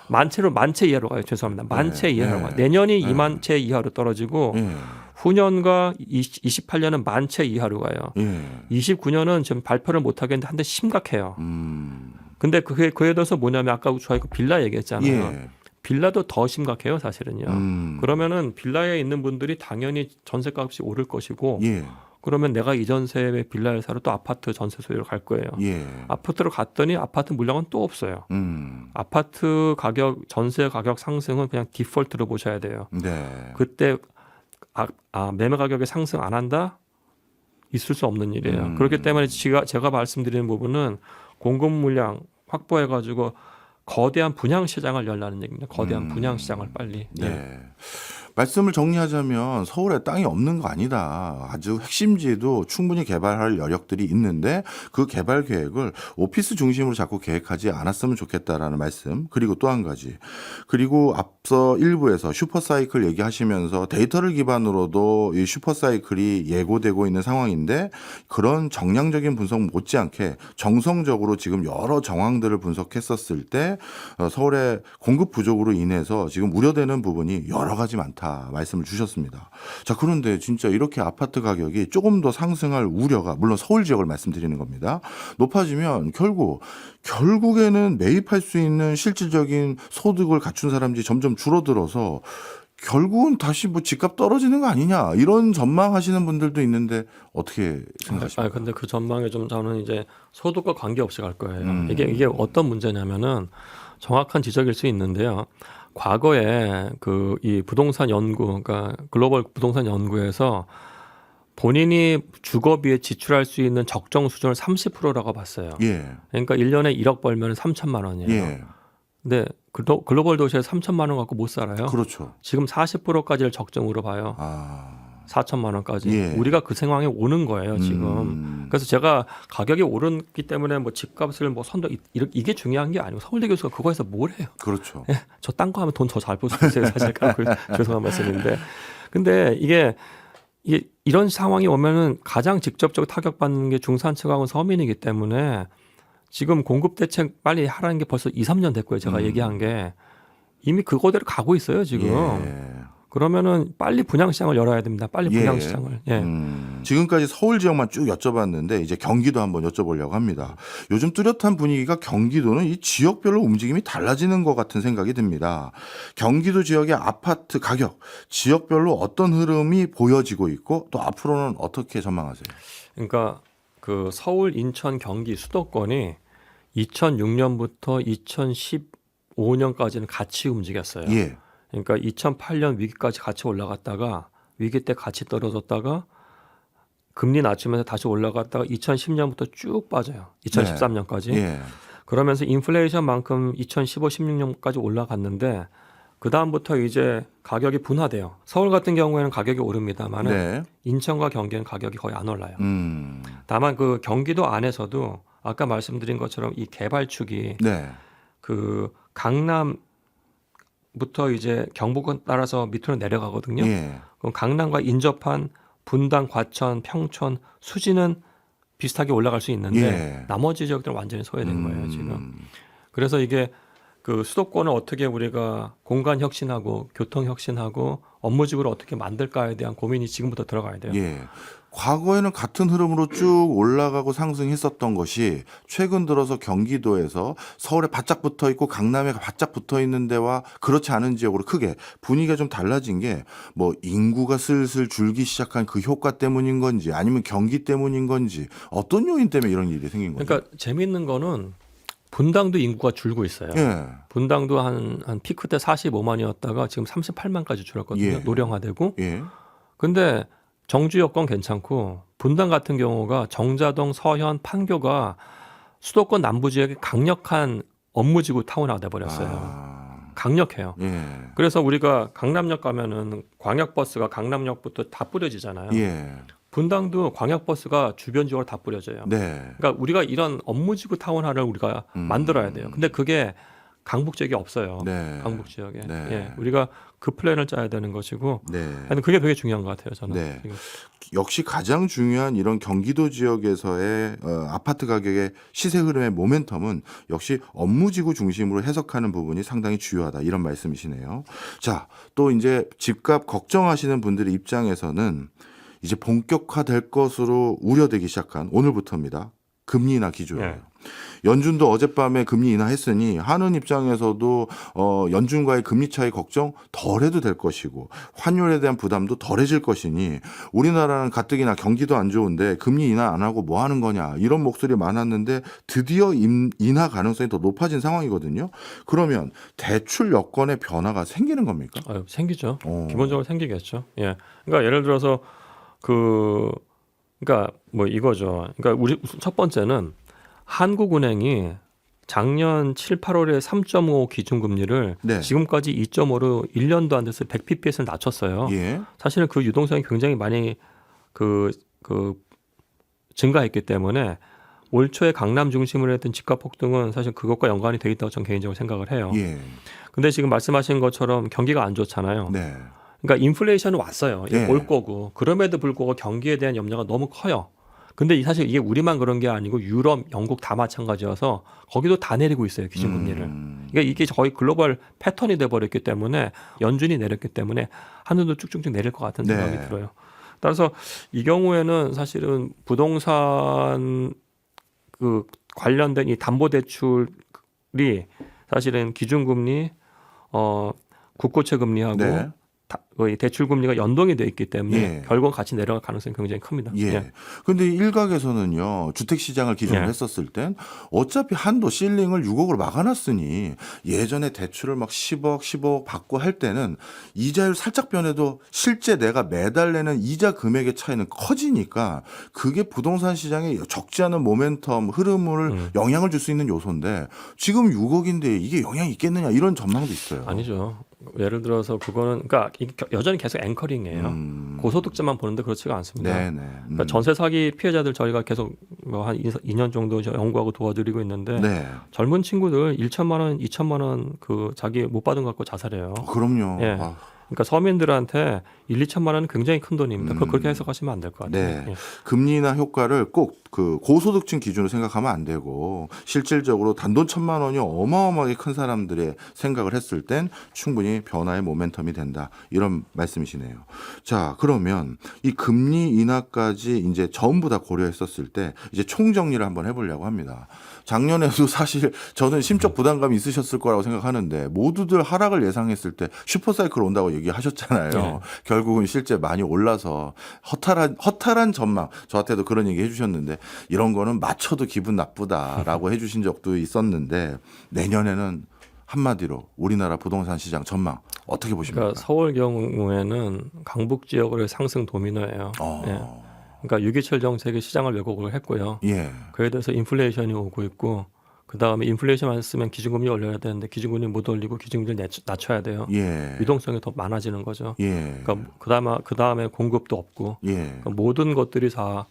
만채 이하로 가요. 죄송합니다. 만채 네, 이하로 네. 가요. 내년이 네. 2만 채 이하로 떨어지고 예. 후년과 28년은 만채 이하로 가요. 예. 29년은 지금 발표를 못 하겠는데 한데 심각해요. 근데 그에 대해서 뭐냐면 아까 저희가 빌라 얘기했잖아요. 예. 빌라도 더 심각해요, 사실은요. 그러면은 빌라에 있는 분들이 당연히 전세값이 오를 것이고 예. 그러면 내가 이 전세에 빌라를 사러 또 아파트 전세 소유로 갈 거예요. 예. 아파트로 갔더니 아파트 물량은 또 없어요. 아파트 가격, 전세 가격 상승은 그냥 디폴트로 보셔야 돼요. 네. 그때 매매 가격이 상승 안 한다? 있을 수 없는 일이에요. 그렇기 때문에 제가 말씀드리는 부분은 공급 물량 확보해가지고 거대한 분양 시장을 열라는 얘기입니다. 거대한 분양 시장을 빨리. 네. 말씀을 정리하자면 서울에 땅이 없는 거 아니다. 아주 핵심지도 충분히 개발할 여력들이 있는데 그 개발 계획을 오피스 중심으로 자꾸 계획하지 않았으면 좋겠다라는 말씀. 그리고 또 한 가지. 그리고 앞서 일부에서 슈퍼사이클 얘기하시면서 데이터를 기반으로도 이 슈퍼사이클이 예고되고 있는 상황인데 그런 정량적인 분석 못지않게 정성적으로 지금 여러 정황들을 분석했었을 때 서울의 공급 부족으로 인해서 지금 우려되는 부분이 여러 가지 많다. 말씀을 주셨습니다. 자, 그런데 진짜 이렇게 아파트 가격이 조금 더 상승할 우려가 물론 서울 지역을 말씀드리는 겁니다. 높아지면 결국에는 매입할 수 있는 실질적인 소득을 갖춘 사람들이 점점 줄어들어서 결국은 다시 뭐 집값 떨어지는 거 아니냐 이런 전망하시는 분들도 있는데 어떻게 생각하십니까? 근데 그 전망에 좀 저는 이제 소득과 관계없이 갈 거예요. 이게 어떤 문제냐면은 정확한 지적일 수 있는데요. 과거에 이 부동산 연구, 그러니까 글로벌 부동산 연구에서 본인이 주거비에 지출할 수 있는 적정 수준을 30%라고 봤어요. 예. 그러니까 1년에 1억 벌면 3천만 원이에요. 예. 근데 글로벌 도시에서 3천만 원 갖고 못 살아요. 그렇죠. 지금 40%까지를 적정으로 봐요. 4천만 원까지. 예. 우리가 그 상황에 오는 거예요, 지금. 그래서 제가 가격이 오르기 때문에 뭐 집값을 뭐 이게 중요한 게 아니고 서울대 교수가 그거에서 뭘 해요? 그렇죠. 예, 저 딴 거 하면 돈 더 잘 벌 수 있어요, 사실. 죄송한 말씀인데. 근데 이게 이런 상황이 오면은 가장 직접적으로 타격받는 게 중산층하고 서민이기 때문에 지금 공급 대책 빨리 하라는 게 벌써 2, 3년 됐고요. 제가 얘기한 게 이미 그거대로 가고 있어요, 지금. 예. 그러면은 빨리 분양 시장을 열어야 됩니다. 빨리 분양 시장을. 예. 지금까지 서울 지역만 쭉 여쭤봤는데 이제 경기도 한번 여쭤보려고 합니다. 요즘 뚜렷한 분위기가 경기도는 이 지역별로 움직임이 달라지는 것 같은 생각이 듭니다. 경기도 지역의 아파트 가격, 지역별로 어떤 흐름이 보여지고 있고 또 앞으로는 어떻게 전망하세요? 그러니까 그 서울, 인천, 경기 수도권이 2006년부터 2015년까지는 같이 움직였어요. 예. 그러니까 2008년 위기까지 같이 올라갔다가 위기 때 같이 떨어졌다가 금리 낮추면서 다시 올라갔다가 2010년부터 쭉 빠져요. 2013년까지. 예. 그러면서 인플레이션만큼 2015, 16년까지 올라갔는데 그 다음부터 이제 가격이 분화돼요. 서울 같은 경우에는 가격이 오릅니다만 네. 인천과 경기는 가격이 거의 안 올라요. 다만 그 경기도 안에서도 아까 말씀드린 것처럼 이 개발축이 네. 그 강남부터 이제 경북권 따라서 밑으로 내려가거든요. 예. 그럼 강남과 인접한 분당, 과천, 평촌, 수지는 비슷하게 올라갈 수 있는데 예. 나머지 지역들은 완전히 소외된 거예요, 지금. 그래서 이게 그 수도권을 어떻게 우리가 공간 혁신하고 교통 혁신하고 업무지구를 어떻게 만들까에 대한 고민이 지금부터 들어가야 돼요. 예. 과거에는 같은 흐름으로 쭉 올라가고 상승했었던 것이 최근 들어서 경기도에서 서울에 바짝 붙어 있고 강남에 바짝 붙어 있는 데와 그렇지 않은 지역으로 크게 분위기가 좀 달라진 게 뭐 인구가 슬슬 줄기 시작한 그 효과 때문인 건지 아니면 경기 때문인 건지 어떤 요인 때문에 이런 일이 생긴 거죠? 그러니까 재미있는 거는 분당도 인구가 줄고 있어요. 예. 분당도 한 피크 때 45만이었다가 지금 38만까지 줄었거든요. 예. 노령화되고. 예. 근데 정주 여건 괜찮고 분당 같은 경우가 정자동, 서현, 판교가 수도권 남부 지역에 강력한 업무지구 타운화가 돼버렸어요. 강력해요. 예. 그래서 우리가 강남역 가면은 광역버스가 강남역부터 다 뿌려지잖아요. 예. 분당도 광역버스가 주변 지역으로 다 뿌려져요. 네. 그러니까 우리가 이런 업무지구 타운화를 우리가 만들어야 돼요. 근데 그게 강북 지역이 없어요. 네. 강북 지역에. 네. 예, 우리가 그 플랜을 짜야 되는 것이고, 네. 하여튼 그게 되게 중요한 것 같아요. 저는. 네. 지금. 역시 가장 중요한 이런 경기도 지역에서의 아파트 가격의 시세 흐름의 모멘텀은 역시 업무지구 중심으로 해석하는 부분이 상당히 중요하다 이런 말씀이시네요. 자, 또 이제 집값 걱정하시는 분들의 입장에서는 이제 본격화될 것으로 우려되기 시작한 오늘부터입니다. 금리 인하 기조예요. 네. 연준도 어젯밤에 금리 인하했으니 하는 입장에서도 연준과의 금리 차이 걱정 덜해도 될 것이고 환율에 대한 부담도 덜해질 것이니 우리나라는 가뜩이나 경기도 안 좋은데 금리 인하 안 하고 뭐 하는 거냐 이런 목소리 많았는데 드디어 인하 가능성이 더 높아진 상황이거든요. 그러면 대출 여건의 변화가 생기는 겁니까? 생기죠. 기본적으로 생기겠죠. 예. 그러니까 예를 들어서 그러니까 뭐 이거죠. 그러니까 우리 첫 번째는 한국은행이 작년 7, 8월에 3.5 기준금리를 네. 지금까지 2.5로 1년도 안 돼서 100bps를 낮췄어요. 예. 사실은 그 유동성이 굉장히 많이 증가했기 때문에 올 초에 강남 중심으로 했던 집값 폭등은 사실 그것과 연관이 돼 있다고 저는 개인적으로 생각을 해요. 예. 근데 지금 말씀하신 것처럼 경기가 안 좋잖아요. 네. 그러니까 인플레이션은 왔어요. 이게 예. 올 거고. 그럼에도 불구하고 경기에 대한 염려가 너무 커요. 근데 사실 이게 우리만 그런 게 아니고 유럽, 영국 다 마찬가지여서 거기도 다 내리고 있어요. 기준금리를. 그러니까 이게 거의 글로벌 패턴이 돼버렸기 때문에 연준이 내렸기 때문에 하늘도 쭉쭉쭉 내릴 것 같은 생각이 네. 들어요. 따라서 이 경우에는 사실은 부동산 관련된 이 담보대출이 사실은 기준금리, 국고채 금리하고 네. 거의 대출 금리가 연동이 돼 있기 때문에 예. 결국 같이 내려갈 가능성이 굉장히 큽니다. 예. 근데 일각에서는요, 주택 시장을 기준으로 예. 했었을 땐 어차피 한도 실링을 6억으로 막아놨으니 예전에 대출을 막 10억, 15억 받고 할 때는 이자율 살짝 변해도 실제 내가 매달 내는 이자 금액의 차이는 커지니까 그게 부동산 시장에 적지 않은 모멘텀, 흐름을 영향을 줄 수 있는 요소인데 지금 6억인데 이게 영향이 있겠느냐 이런 전망도 있어요. 아니죠. 예를 들어서 그거는 그러니까 이게 여전히 계속 앵커링이에요. 고소득자만 보는데 그렇지가 않습니다. 네네. 그러니까 전세 사기 피해자들 저희가 계속 한 2년 정도 연구하고 도와드리고 있는데 네. 젊은 친구들 1천만 원, 2천만 원 자기 못 받은 거 갖고 자살해요. 그럼요. 예. 아. 그러니까 서민들한테 1, 2천만 원은 굉장히 큰 돈입니다. 그걸 그렇게 해석하시면 안 될 것 같아요. 네. 예. 금리 인하 효과를 꼭 그 고소득층 기준으로 생각하면 안 되고 실질적으로 단돈 1,000만 원이 어마어마하게 큰 사람들의 생각을 했을 땐 충분히 변화의 모멘텀이 된다. 이런 말씀이시네요. 자, 그러면 이 금리 인하까지 이제 전부 다 고려했었을 때 이제 총정리를 한번 해보려고 합니다. 작년에도 사실 저는 심적 부담감이 있으셨을 거라고 생각하는데 모두들 하락을 예상했을 때 슈퍼사이클 온다고 얘기하셨잖아요. 네. 결국은 실제 많이 올라서 허탈한 전망 저한테도 그런 얘기 해주셨는데 이런 거는 맞춰도 기분 나쁘다라고 해주신 적도 있었는데 내년에는 한마디로 우리나라 부동산 시장 전망 어떻게 보십니까? 그러니까 서울 경우에는 강북 지역으로의 상승 도미노예요. 예. 그러니까 유기철 정책이 시장을 왜곡을 했고요. 예. 그에 대해서 인플레이션이 오고 있고 그다음에 인플레이션 안 쓰면 기준금리 올려야 되는데 기준금리 못 올리고 기준금리를 낮춰야 돼요. 예. 유동성이 더 많아지는 거죠. 예. 그러니까 그다음에 공급도 없고 예. 그러니까 모든 것들이 다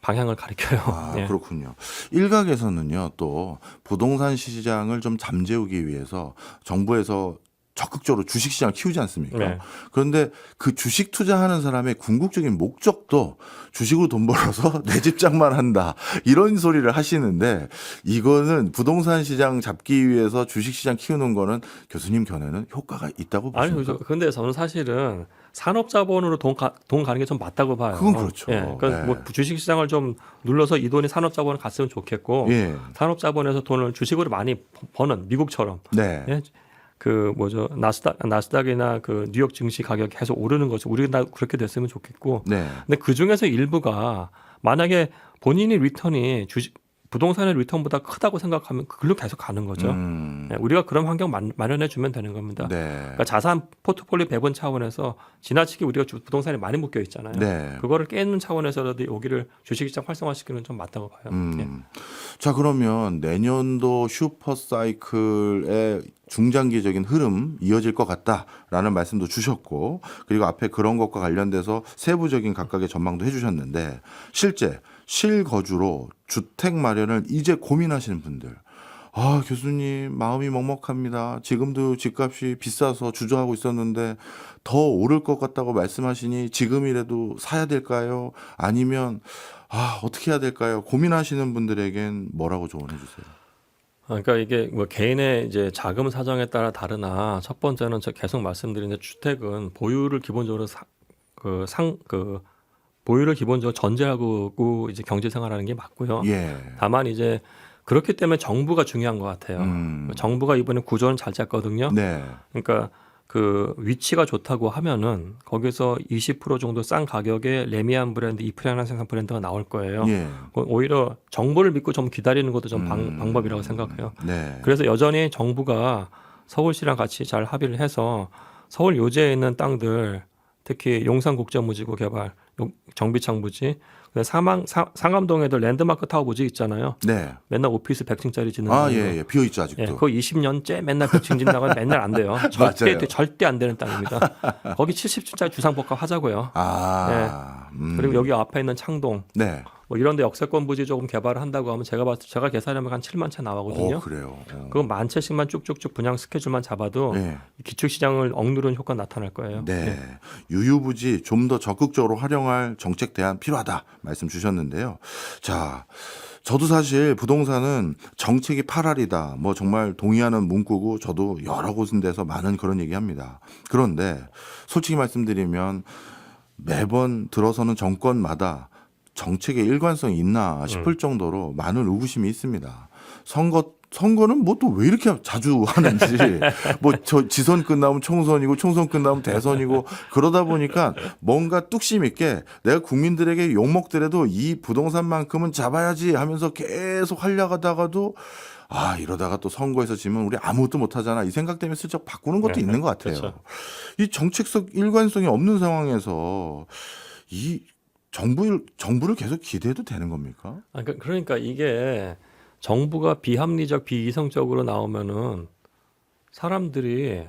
방향을 가리켜요. 아, 예. 그렇군요. 일각에서는요, 또 부동산 시장을 좀 잠재우기 위해서 정부에서 적극적으로 주식시장을 키우지 않습니까? 네. 그런데 그 주식 투자하는 사람의 궁극적인 목적도 주식으로 돈 벌어서 내 집장만 한다. 이런 소리를 하시는데 이거는 부동산 시장 잡기 위해서 주식시장 키우는 거는 교수님 견해는 효과가 있다고 보십니까? 아니, 근데 저는 사실은 산업자본으로 돈 가는 게 좀 맞다고 봐요. 그건 그렇죠. 예, 그러니까 네. 뭐 주식시장을 좀 눌러서 이 돈이 산업자본에 갔으면 좋겠고 예. 산업자본에서 돈을 주식으로 많이 버는 미국처럼 네. 예? 나스닥이나 그 뉴욕 증시 가격이 계속 오르는 거죠. 우리가 그렇게 됐으면 좋겠고. 네. 근데 그 중에서 일부가 만약에 본인이 리턴이 부동산의 리턴보다 크다고 생각하면 그걸로 계속 가는 거죠. 예, 우리가 그런 환경 마련해 주면 되는 겁니다. 네. 그러니까 자산 포트폴리오 배분 차원에서 지나치게 우리가 부동산에 많이 묶여 있잖아요. 네. 그거를 깨는 차원에서라도 여기를 주식시장 활성화시키는 좀 맞다고 봐요. 예. 자, 그러면 내년도 슈퍼사이클의 중장기적인 흐름 이어질 것 같다라는 말씀도 주셨고 그리고 앞에 그런 것과 관련돼서 세부적인 각각의 전망도 해주셨는데 실제 실거주로 주택 마련을 이제 고민하시는 분들 아, 교수님, 마음이 먹먹합니다. 지금도 집값이 비싸서 주저하고 있었는데 더 오를 것 같다고 말씀하시니 지금이라도 사야 될까요? 아니면, 어떻게 해야 될까요? 고민하시는 분들에겐 뭐라고 조언해 주세요? 그러니까 이게 뭐 개인의 이제 자금 사정에 따라 다르나 첫 번째는 저 계속 말씀드린 주택은 보유를 기본적으로 보유를 기본적으로 전제하고 이제 경제 생활하는 게 맞고요. 예. 다만 이제 그렇기 때문에 정부가 중요한 것 같아요. 정부가 이번에 구조는 잘 짰거든요. 네. 그러니까 그 위치가 좋다고 하면은 거기서 20% 정도 싼 가격에 레미안 브랜드, 이프리아나 생산 브랜드가 나올 거예요. 예. 오히려 정부를 믿고 좀 기다리는 것도 좀 방법이라고 생각해요. 네. 그래서 여전히 정부가 서울시랑 같이 잘 합의를 해서 서울 요지에 있는 땅들, 특히 용산국제무지구 개발, 정비창 부지, 상암동에도 랜드마크 타워 부지 있잖아요. 네. 맨날 오피스 100층짜리 짓는 예. 비어 있죠, 아직도. 예, 그거 20년째 맨날 100층 짓다가 맨날 안 돼요. 절대 안 되는 땅입니다. 거기 70층짜리 주상복합 하자고요. 그리고 여기 앞에 있는 창동, 네. 뭐 이런 데 역세권 부지 조금 개발을 한다고 하면 제가 계산하면 한 7만 채 나오거든요. 그래요. 그거 만 채씩만 쭉쭉쭉 분양 스케줄만 잡아도 네. 기축 시장을 억누르는 효과 나타날 거예요. 네. 유유부지 좀 더 적극적으로 활용할 정책 대안 필요하다 말씀 주셨는데요. 자, 저도 사실 부동산은 정책이 파랄이다. 뭐 정말 동의하는 문구고 저도 여러 곳인데서 많은 그런 얘기합니다. 그런데 솔직히 말씀드리면 매번 들어서는 정권마다 정책의 일관성이 있나 싶을 정도로 많은 의구심이 있습니다. 선거는 뭐 또 왜 이렇게 자주 하는지, 뭐 지선 끝나면 총선이고 총선 끝나면 대선이고 그러다 보니까 뭔가 뚝심 있게 내가 국민들에게 욕먹더라도 이 부동산만큼은 잡아야지 하면서 계속 하려다가도 이러다가 또 선거에서 지면 우리 아무것도 못하잖아 이 생각 때문에 슬쩍 바꾸는 것도 있는 것 같아요. 그렇죠. 이 정책적 일관성이 없는 상황에서 이 정부를 계속 기대해도 되는 겁니까? 그러니까 이게 정부가 비합리적, 비이성적으로 나오면은 사람들이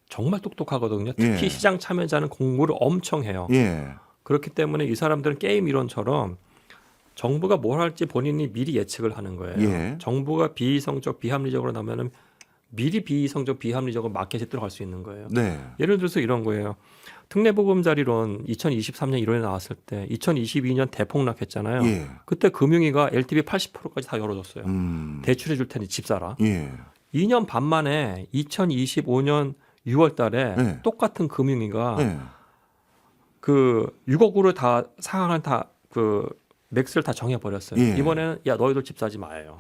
정말 똑똑하거든요. 특히 시장 참여자는 공부를 엄청 해요. 예. 그렇기 때문에 이 사람들은 게임 이론처럼 정부가 뭘 할지 본인이 미리 예측을 하는 거예요. 정부가 비이성적, 비합리적으로 나오면은 미리 비이성적, 비합리적으로 마켓에 들어갈 수 있는 거예요. 네. 예를 들어서 이런 거예요. 특례보금자리론 2023년 1월에 나왔을 때 2022년 대폭락했잖아요. 그때 금융위가 LTV 80%까지 다 열어줬어요. 대출해 줄 테니 집 사라. 2년 반 만에 2025년 6월 달에 똑같은 금융위가 그 6억으로 다 상한을 맥스를 다 정해버렸어요. 이번에는 야 너희들 집 사지 마요.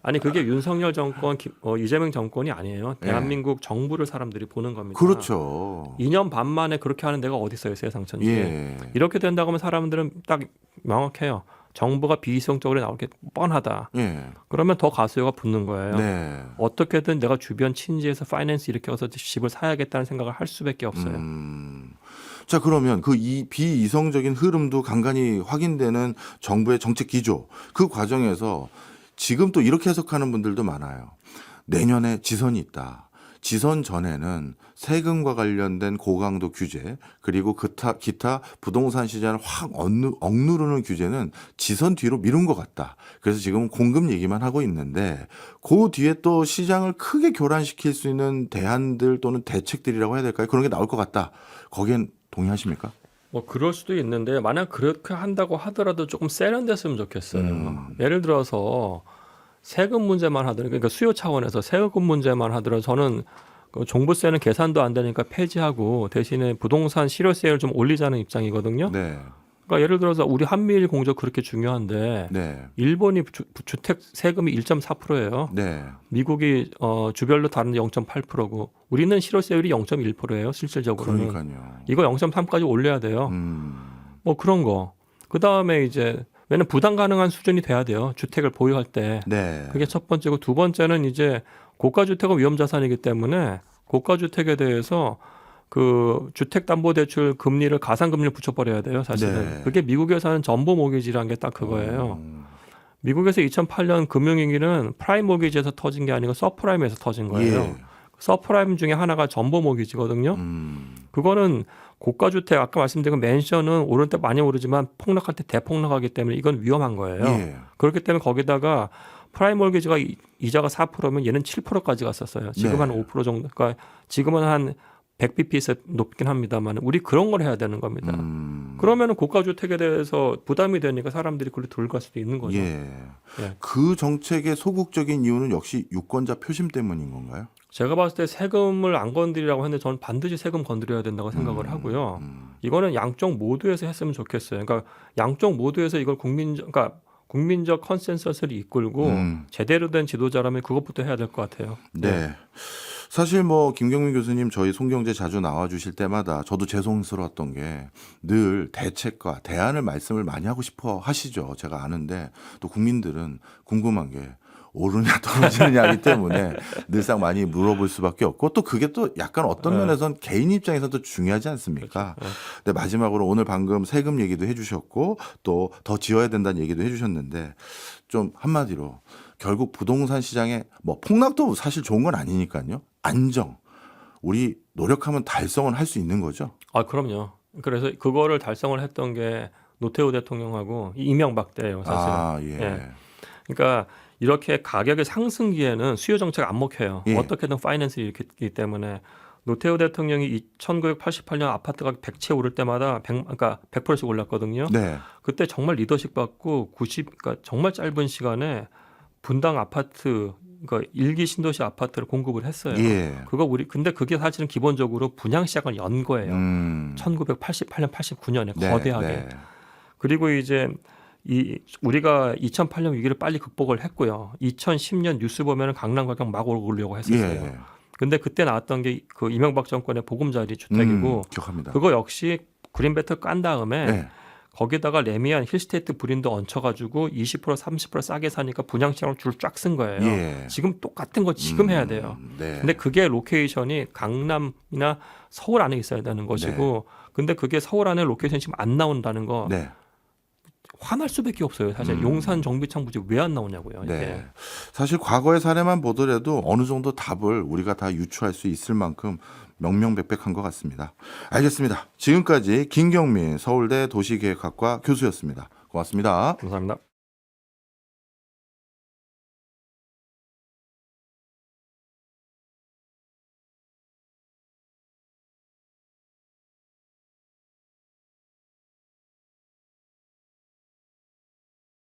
아니 그게 윤석열 정권, 이재명 정권이 아니에요. 대한민국 정부를 사람들이 보는 겁니다. 그렇죠. 2년 반 만에 그렇게 하는 데가 어디 있어요, 세상 천지에. 이렇게 된다고 하면 사람들은 딱 명확해요. 정부가 비이성적으로 나올 게 뻔하다. 그러면 더 가수요가 붙는 거예요. 어떻게든 내가 주변 친지에서 파이낸스 일으켜서 집을 사야겠다는 생각을 할 수밖에 없어요. 자, 그러면 이 비이성적인 흐름도 간간히 확인되는 정부의 정책 기조, 그 과정에서 지금 또 이렇게 해석하는 분들도 많아요. 내년에 지선이 있다. 지선 전에는 세금과 관련된 고강도 규제, 그리고 기타 부동산 시장을 확 억누르는 규제는 지선 뒤로 미룬 것 같다. 그래서 지금 공급 얘기만 하고 있는데 그 뒤에 또 시장을 크게 교란시킬 수 있는 대안들 또는 대책들이라고 해야 될까요? 그런 게 나올 것 같다. 거기엔 동의하십니까? 뭐 그럴 수도 있는데 만약 그렇게 한다고 하더라도 조금 세련됐으면 좋겠어요. 예를 들어서 세금 문제만 하더라도 그러니까 수요 차원에서 세금 문제만 하더라도 저는 그 종부세는 계산도 안 되니까 폐지하고 대신에 부동산 실효세를 좀 올리자는 입장이거든요. 그러니까 예를 들어서 우리 한미일 공조 그렇게 중요한데 일본이 주택 세금이 1.4%예요. 미국이 주별로 다른데 0.8%고 우리는 실효세율이 0.1%예요. 실질적으로는. 그러니까요. 이거 0.3까지 올려야 돼요. 뭐 그런 거. 그다음에 이제 왜냐면 부담 가능한 수준이 돼야 돼요. 주택을 보유할 때. 그게 첫 번째고 두 번째는 이제 고가 주택은 위험 자산이기 때문에 고가 주택에 대해서 그 주택담보대출 금리를 가상금리를 붙여버려야 돼요. 사실은. 그게 미국에서 하는 전보 모기지라는 게 딱 그거예요. 미국에서 2008년 금융위기는 프라임 모기지에서 터진 게 아니고 서프라임에서 터진 거예요. 서프라임 중에 하나가 전보 모기지거든요. 그거는 고가 주택 아까 말씀드린 맨션은 오를 때 많이 오르지만 폭락할 때 대폭락하기 때문에 이건 위험한 거예요. 그렇기 때문에 거기다가 프라임 몰기지가 이자가 4%면 얘는 7%까지 갔었어요. 지금 네. 한 5% 정도. 그러니까 지금은 한 100bp에서 높긴 합니다만 우리 그런 걸 해야 되는 겁니다. 그러면은 고가 주택에 대해서 부담이 되니까 사람들이 그걸로 들어갈 수도 있는 거죠. 예. 예. 그 정책의 소극적인 이유는 역시 유권자 표심 때문인 건가요? 제가 봤을 때 세금을 안 건드리라고 했는데 저는 반드시 세금 건드려야 된다고 생각을 하고요. 이거는 양쪽 모두에서 했으면 좋겠어요. 그러니까 양쪽 모두에서 이걸 국민적 컨센서스를 이끌고 제대로 된 지도자라면 그것부터 해야 될 것 같아요. 네. 사실 뭐 김경민 교수님 저희 송경제 자주 나와 주실 때마다 저도 죄송스러웠던 게 늘 대책과 대안을 말씀을 많이 하고 싶어 하시죠. 제가 아는데 또 국민들은 궁금한 게 오르냐 떨어지느냐이기 때문에 늘상 많이 물어볼 수밖에 없고 또 그게 또 약간 어떤 면에선 개인 입장에서도 중요하지 않습니까? 그렇죠. 근데 마지막으로 오늘 방금 세금 얘기도 해주셨고 또 더 지어야 된다는 얘기도 해주셨는데 좀 한마디로 결국 부동산 시장에 뭐 폭락도 사실 좋은 건 아니니까요. 안정. 우리 노력하면 달성은 할 수 있는 거죠. 아, 그럼요. 그래서 그거를 달성을 했던 게 노태우 대통령하고 이명박 때예요, 사실은. 아, 예. 예. 그러니까 이렇게 가격의 상승기에는 수요 정책 안 먹혀요. 예. 어떻게든 파이낸스를 일으키기 때문에 노태우 대통령이 1988년 아파트 가격 100채 오를 때마다 그러니까 100%씩 올랐거든요. 네. 그때 정말 리더십 받고 그러니까 정말 짧은 시간에 분당 아파트 그러니까 일기 신도시 아파트를 공급을 했어요. 예. 근데 그게 사실은 기본적으로 분양 시장을 연 거예요. 1988년, 89년에 네, 거대하게. 네. 그리고 이제 우리가 2008년 위기를 빨리 극복을 했고요. 2010년 뉴스 보면은 강남 가격 막 오르려고 했었어요. 예. 근데 그때 나왔던 게 그 이명박 정권의 보금자리 주택이고 기억합니다. 그거 역시 그린벨트 깐 다음에 네. 거기다가 레미안 힐스테이트 브린도 얹혀가지고 20% 30% 싸게 사니까 분양 시장을 줄 쫙 쓴 거예요. 예. 지금 똑같은 거 지금 해야 돼요. 네. 근데 그게 로케이션이 강남이나 서울 안에 있어야 되는 것이고 근데 그게 서울 안에 로케이션이 지금 안 나온다는 거 네. 화날 수밖에 없어요. 사실 용산 정비창 부지 왜 안 나오냐고요. 이게. 네. 사실 과거의 사례만 보더라도 어느 정도 답을 우리가 다 유추할 수 있을 만큼 명명백백한 것 같습니다. 알겠습니다. 지금까지 김경민 서울대 도시계획학과 교수였습니다. 고맙습니다. 감사합니다.